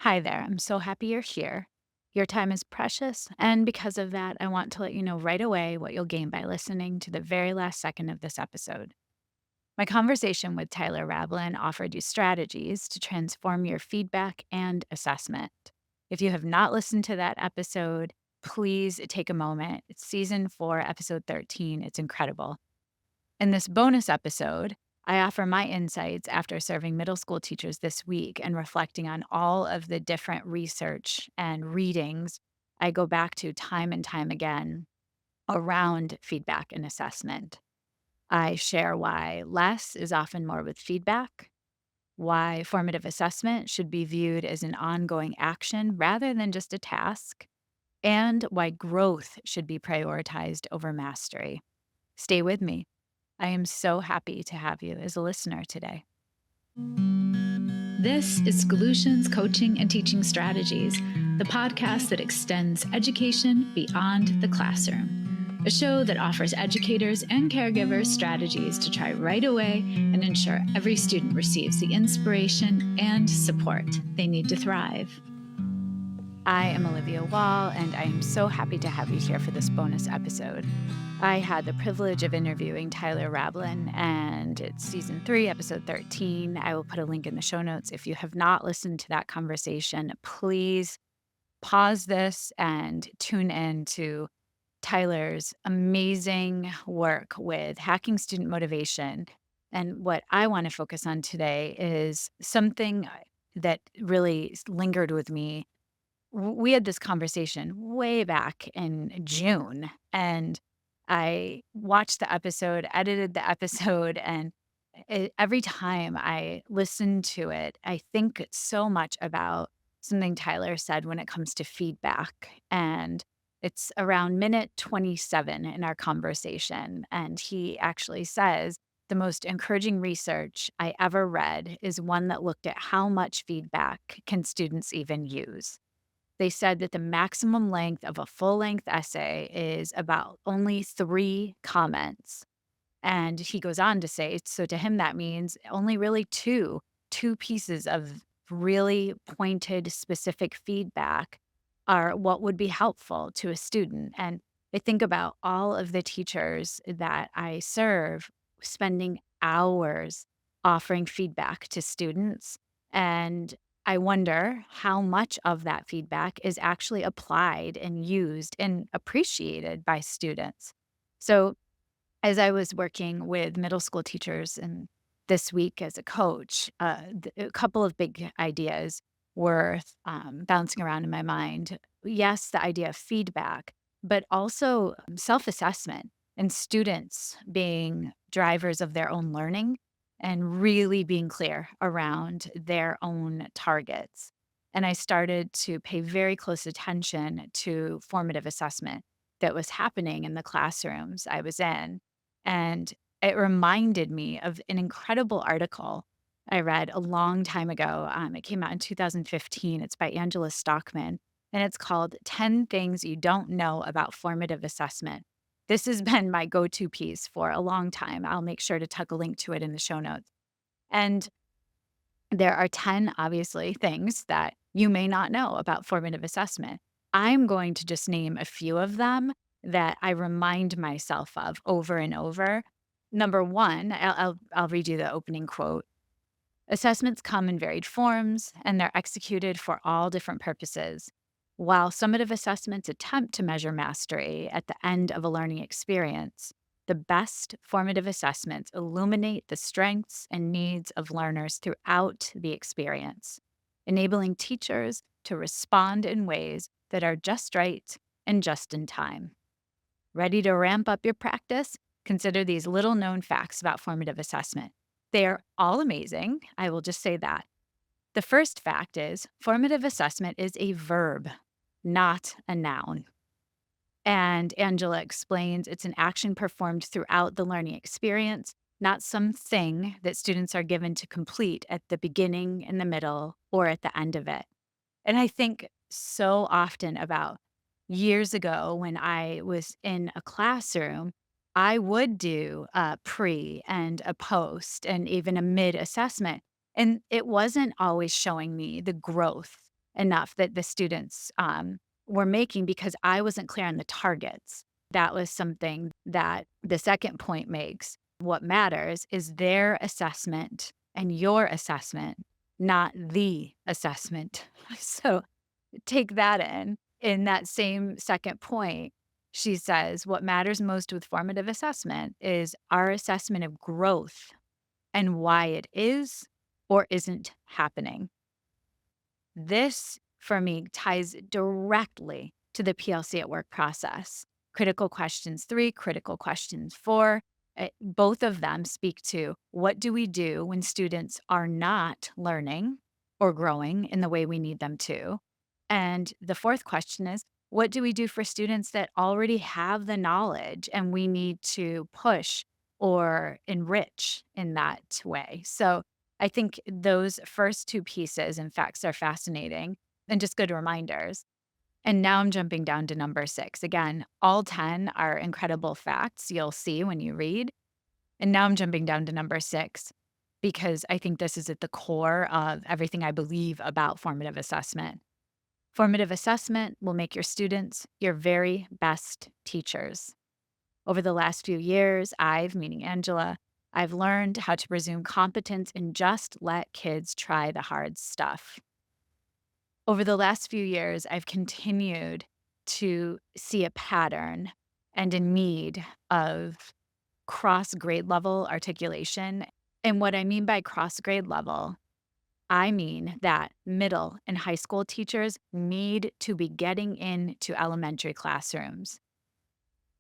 Hi there. I'm so happy you're here. Your time is precious, and because of that, I want to let you know right away what you'll gain by listening to the very last second of this episode. My conversation with Tyler Rablin offered you strategies to transform your feedback and assessment. If you have not listened to that episode, please take a moment. It's season 4, episode 13. It's incredible. In this bonus episode, I offer my insights after serving middle school teachers this week and reflecting on all of the different research and readings I go back to time and time again around feedback and assessment. I share why less is often more with feedback, why formative assessment should be viewed as an ongoing action rather than just a task, and why growth should be prioritized over mastery. Stay with me. I am so happy to have you as a listener today. This is Solutions Coaching and Teaching Strategies, the podcast that extends education beyond the classroom. A show that offers educators and caregivers strategies to try right away and ensure every student receives the inspiration and support they need to thrive. I am Olivia Wall, and I am so happy to have you here for this bonus episode. I had the privilege of interviewing Tyler Rablin, and it's season 3, episode 13. I will put a link in the show notes. If you have not listened to that conversation, please pause this and tune in to Tyler's amazing work with hacking student motivation. And what I want to focus on today is something that really lingered with me. We had this conversation way back in June, and I watched the episode, edited the episode, and every time I listen to it, I think so much about something Tyler said when it comes to feedback. And it's around minute 27 in our conversation. And he actually says, the most encouraging research I ever read is one that looked at how much feedback can students even use. They said that the maximum length of a full length essay is about only 3 comments. And he goes on to say, so to him, that means only really two pieces of really pointed, specific feedback are what would be helpful to a student. And I think about all of the teachers that I serve spending hours offering feedback to students. And I wonder how much of that feedback is actually applied and used and appreciated by students. So as I was working with middle school teachers and this week as a coach, a couple of big ideas were bouncing around in my mind. Yes, the idea of feedback, but also self assessment and students being drivers of their own learning and really being clear around their own targets. And I started to pay very close attention to formative assessment that was happening in the classrooms I was in, and it reminded me of an incredible article I read a long time ago. It came out in 2015. It's by Angela Stockman, and it's called 10 Things You Don't Know About Formative Assessment. This has been my go to piece for a long time. I'll make sure to tuck a link to it in the show notes. And there are 10, obviously, things that you may not know about formative assessment. I'm going to just name a few of them that I remind myself of over and over. Number one, I'll read you the opening quote. Assessments come in varied forms, and they're executed for all different purposes. While summative assessments attempt to measure mastery at the end of a learning experience, the best formative assessments illuminate the strengths and needs of learners throughout the experience, enabling teachers to respond in ways that are just right and just in time. Ready to ramp up your practice? Consider these little known facts about formative assessment. They're all amazing. I will just say that. The first fact is formative assessment is a verb, not a noun. And Angela explains it's an action performed throughout the learning experience, not something that students are given to complete at the beginning, in the middle, or at the end of it. And I think so often about years ago when I was in a classroom, I would do a pre and a post and even a mid assessment. And it wasn't always showing me the growth. enough that the students were making because I wasn't clear on the targets. That was something that the second point makes. What matters is their assessment and your assessment, not the assessment. So take that in. In that same second point, she says, what matters most with formative assessment is our assessment of growth and why it is or isn't happening. This, for me, ties directly to the PLC at work process. Critical questions 3, critical questions 4, both of them speak to what do we do when students are not learning or growing in the way we need them to? And the fourth question is, what do we do for students that already have the knowledge and we need to push or enrich in that way? So I think those first two pieces and facts are fascinating and just good reminders. And now I'm jumping down to number 6. Again, all 10 are incredible facts you'll see when you read. And now I'm jumping down to number 6 because I think this is at the core of everything I believe about formative assessment. Formative assessment will make your students your very best teachers. Over the last few years, meaning Angela, I've learned how to presume competence and just let kids try the hard stuff. Over the last few years, I've continued to see a pattern and a need of cross grade level articulation. And what I mean by cross grade level, I mean that middle and high school teachers need to be getting into elementary classrooms.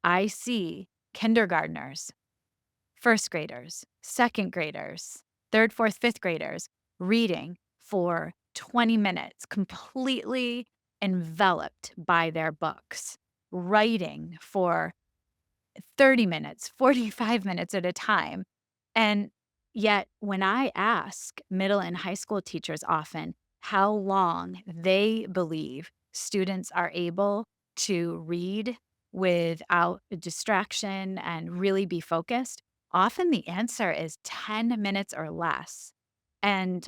I see kindergartners, first graders, second graders, third, fourth, fifth graders reading for 20 minutes, completely enveloped by their books, writing for 30 minutes, 45 minutes at a time. And yet, when I ask middle and high school teachers often how long they believe students are able to read without a distraction and really be focused, often the answer is 10 minutes or less. And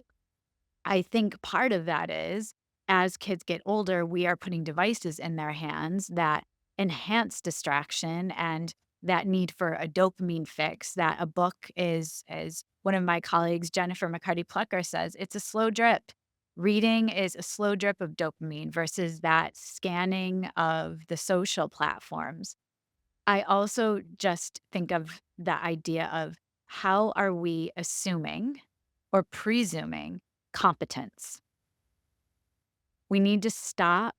I think part of that is as kids get older, we are putting devices in their hands that enhance distraction and that need for a dopamine fix that a book is, as one of my colleagues, Jennifer McCarty Plucker, says, it's a slow drip. Reading is a slow drip of dopamine versus that scanning of the social platforms. I also just think of the idea of how are we assuming or presuming competence? We need to stop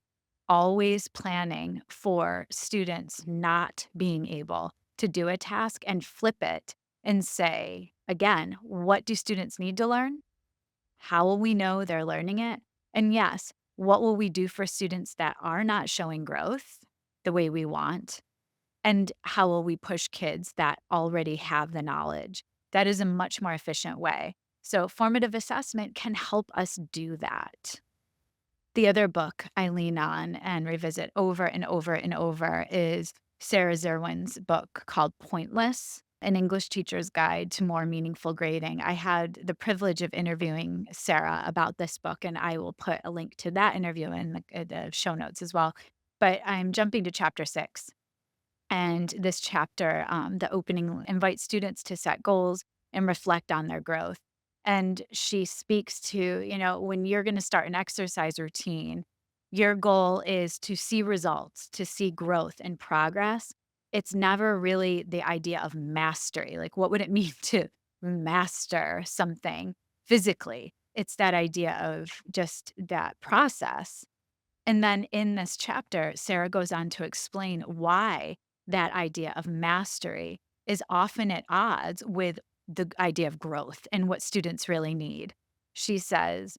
always planning for students not being able to do a task and flip it and say, again, what do students need to learn? How will we know they're learning it? And yes, what will we do for students that are not showing growth the way we want? And how will we push kids that already have the knowledge? That is a much more efficient way. So, formative assessment can help us do that. The other book I lean on and revisit over and over and over is Sarah Zerwin's book called Pointless, An English Teacher's Guide to More Meaningful Grading. I had the privilege of interviewing Sarah about this book, and I will put a link to that interview in the show notes as well. But I'm jumping to chapter 6. And this chapter, the opening invites students to set goals and reflect on their growth. And she speaks to, when you're going to start an exercise routine, your goal is to see results, to see growth and progress. It's never really the idea of mastery. Like, what would it mean to master something physically? It's that idea of just that process. And then in this chapter, Sarah goes on to explain why that idea of mastery is often at odds with the idea of growth and what students really need. She says,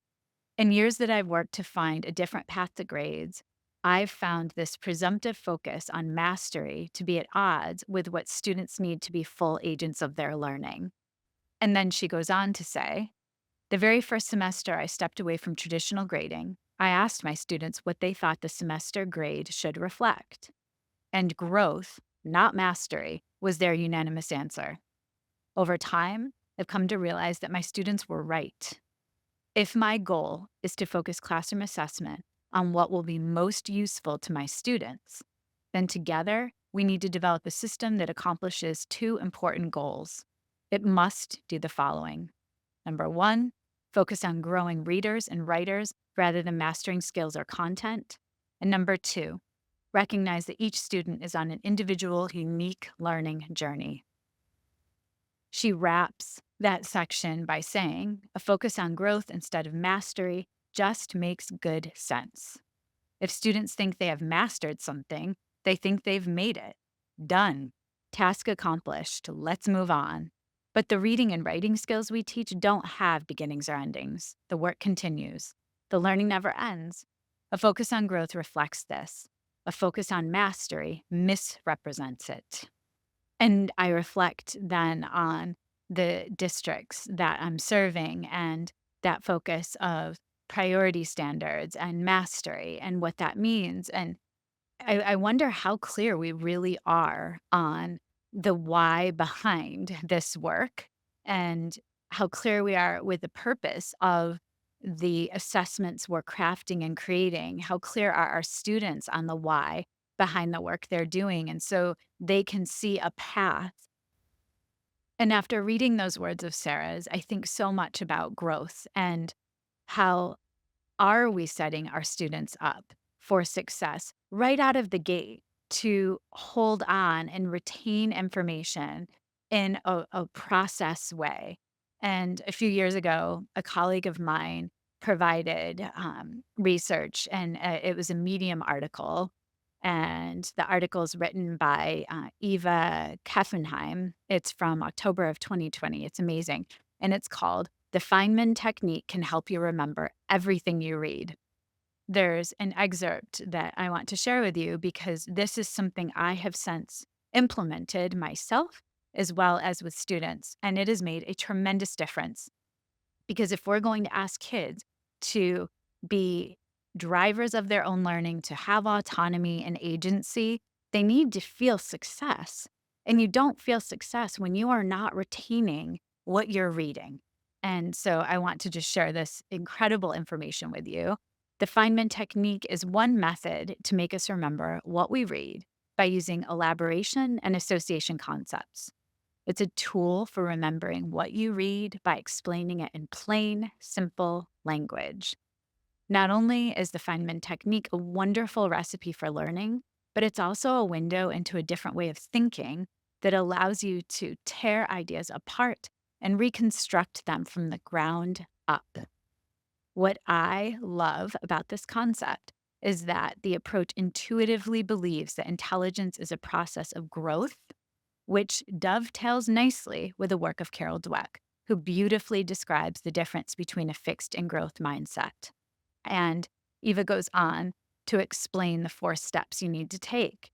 in years that I've worked to find a different path to grades, I've found this presumptive focus on mastery to be at odds with what students need to be full agents of their learning. And then she goes on to say, the very first semester I stepped away from traditional grading, I asked my students what they thought the semester grade should reflect. And growth, not mastery, was their unanimous answer. Over time, I've come to realize that my students were right. If my goal is to focus classroom assessment on what will be most useful to my students, then together we need to develop a system that accomplishes two important goals. It must do the following. Number one, focus on growing readers and writers rather than mastering skills or content. And number two, recognize that each student is on an individual, unique learning journey. She wraps that section by saying, a focus on growth instead of mastery just makes good sense. If students think they have mastered something, they think they've made it. Done. Task accomplished. Let's move on. But the reading and writing skills we teach don't have beginnings or endings. The work continues. The learning never ends. A focus on growth reflects this. A focus on mastery misrepresents it. And I reflect then on the districts that I'm serving and that focus of priority standards and mastery and what that means. And I wonder how clear we really are on the why behind this work and how clear we are with the purpose of the assessments we're crafting and creating. How clear are our students on the why behind the work they're doing? And so they can see a path. And after reading those words of Sarah's, I think so much about growth and how are we setting our students up for success right out of the gate to hold on and retain information in a process way? And a few years ago, a colleague of mine provided research, and it was a Medium article. And the article is written by Eva Keffenheim. It's from October of 2020. It's amazing. And it's called The Feynman Technique Can Help You Remember Everything You Read. There's an excerpt that I want to share with you because this is something I have since implemented myself as well as with students. And it has made a tremendous difference. Because if we're going to ask kids to be drivers of their own learning, to have autonomy and agency, they need to feel success. And you don't feel success when you are not retaining what you're reading. And so I want to just share this incredible information with you. The Feynman technique is one method to make us remember what we read by using elaboration and association concepts. It's a tool for remembering what you read by explaining it in plain, simple language. Not only is the Feynman technique a wonderful recipe for learning, but it's also a window into a different way of thinking that allows you to tear ideas apart and reconstruct them from the ground up. What I love about this concept is that the approach intuitively believes that intelligence is a process of growth, which dovetails nicely with the work of Carol Dweck, who beautifully describes the difference between a fixed and growth mindset. And Eva goes on to explain the 4 steps you need to take.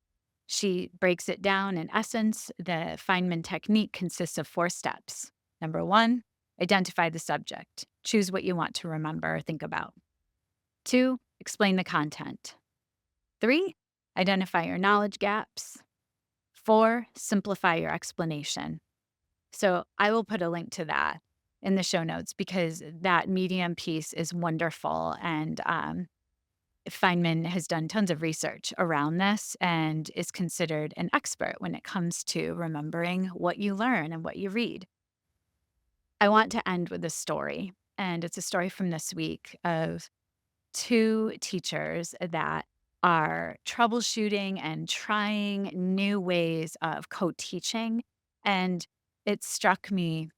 She breaks it down in essence. The Feynman technique consists of 4 steps. Number 1, identify the subject. Choose what you want to remember or think about. 2, explain the content. 3, identify your knowledge gaps. 4, simplify your explanation. So I will put a link to that in the show notes because that Medium piece is wonderful. And Feynman has done tons of research around this and is considered an expert when it comes to remembering what you learn and what you read. I want to end with a story, and it's a story from this week of 2 teachers that are troubleshooting and trying new ways of co-teaching. And it struck me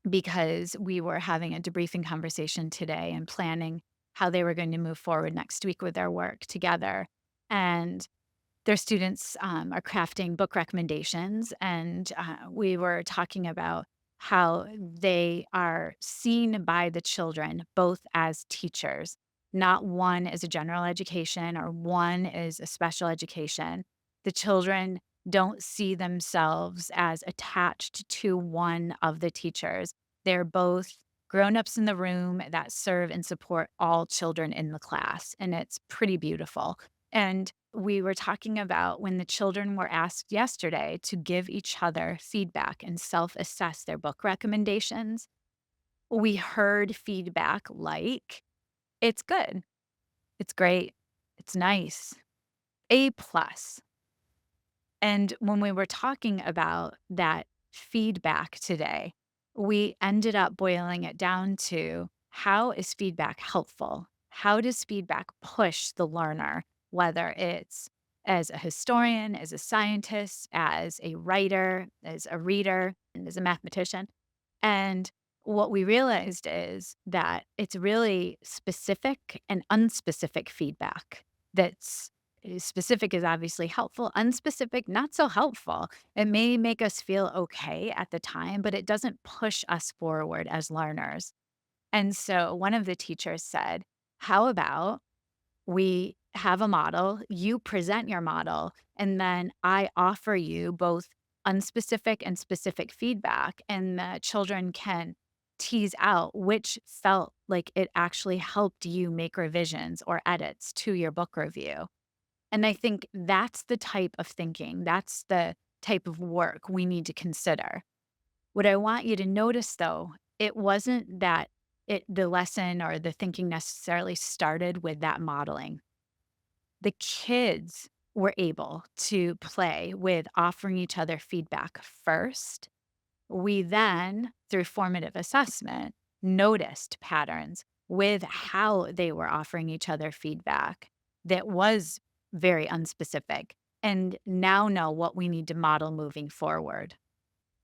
because we were having a debriefing conversation today and planning how they were going to move forward next week with their work together. And their students are crafting book recommendations. And we were talking about how they are seen by the children both as teachers. Not one is a general education or one is a special education. The children don't see themselves as attached to one of the teachers. They're both grown-ups in the room that serve and support all children in the class, and it's pretty beautiful. And we were talking about when the children were asked yesterday to give each other feedback and self-assess their book recommendations. we heard feedback like, it's good, it's great, it's nice, A plus. And when we were talking about that feedback today, we ended up boiling it down to how is feedback helpful? How does feedback push the learner, whether it's as a historian, as a scientist, as a writer, as a reader, and as a mathematician? And what we realized is that it's really specific and unspecific feedback that's specific is obviously helpful, unspecific, not so helpful. It may make us feel okay at the time, but it doesn't push us forward as learners. And so one of the teachers said, how about we have a model, you present your model, and then I offer you both unspecific and specific feedback, and the children can tease out which felt like it actually helped you make revisions or edits to your book review. And I think that's the type of thinking, that's the type of work we need to consider. What I want you to notice though, it wasn't that the lesson or the thinking necessarily started with that modeling. The kids were able to play with offering each other feedback first. We then, through formative assessment, noticed patterns with how they were offering each other feedback that was very unspecific, and now know what we need to model moving forward.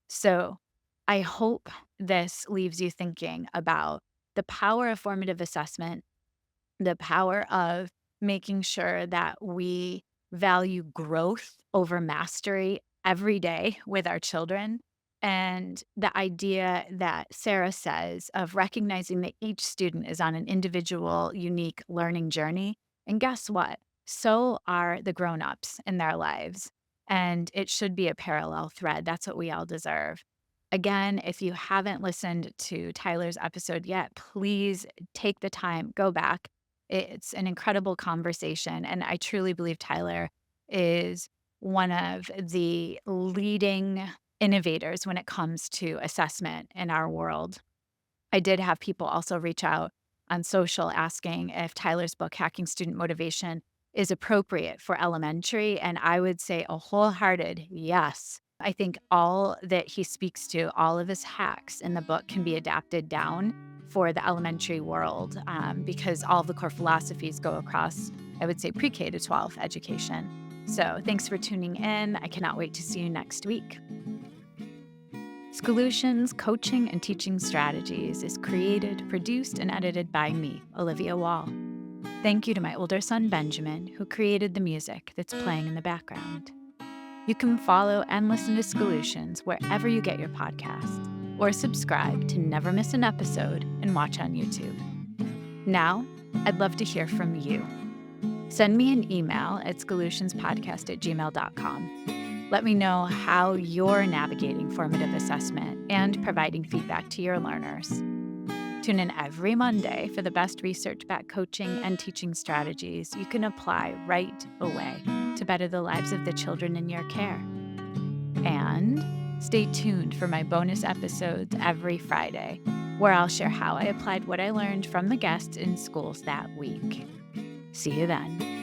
So I hope this leaves you thinking about the power of formative assessment, the power of making sure that we value growth over mastery every day with our children. And the idea that Sarah says of recognizing that each student is on an individual, unique learning journey. And guess what? So are the grown-ups in their lives. And it should be a parallel thread. That's what we all deserve. Again, if you haven't listened to Tyler's episode yet, please take the time, go back. It's an incredible conversation. And I truly believe Tyler is one of the leading innovators when it comes to assessment in our world. I did have people also reach out on social asking if Tyler's book, Hacking Student Motivation, is appropriate for elementary. And I would say a wholehearted yes. I think all that he speaks to, all of his hacks in the book can be adapted down for the elementary world because all of the core philosophies go across, I would say, pre-K to 12 education. So thanks for tuning in. I cannot wait to see you next week. Scholutions Coaching and Teaching Strategies is created, produced, and edited by me, Olivia Wall. Thank you to my older son, Benjamin, who created the music that's playing in the background. You can follow and listen to Scholutions wherever you get your podcasts, or subscribe to never miss an episode and watch on YouTube. Now, I'd love to hear from you. Send me an email at scholutionspodcast@gmail.com. Let me know how you're navigating formative assessment and providing feedback to your learners. Tune in every Monday for the best research-backed coaching and teaching strategies you can apply right away to better the lives of the children in your care. And stay tuned for my bonus episodes every Friday, where I'll share how I applied what I learned from the guests in schools that week. See you then.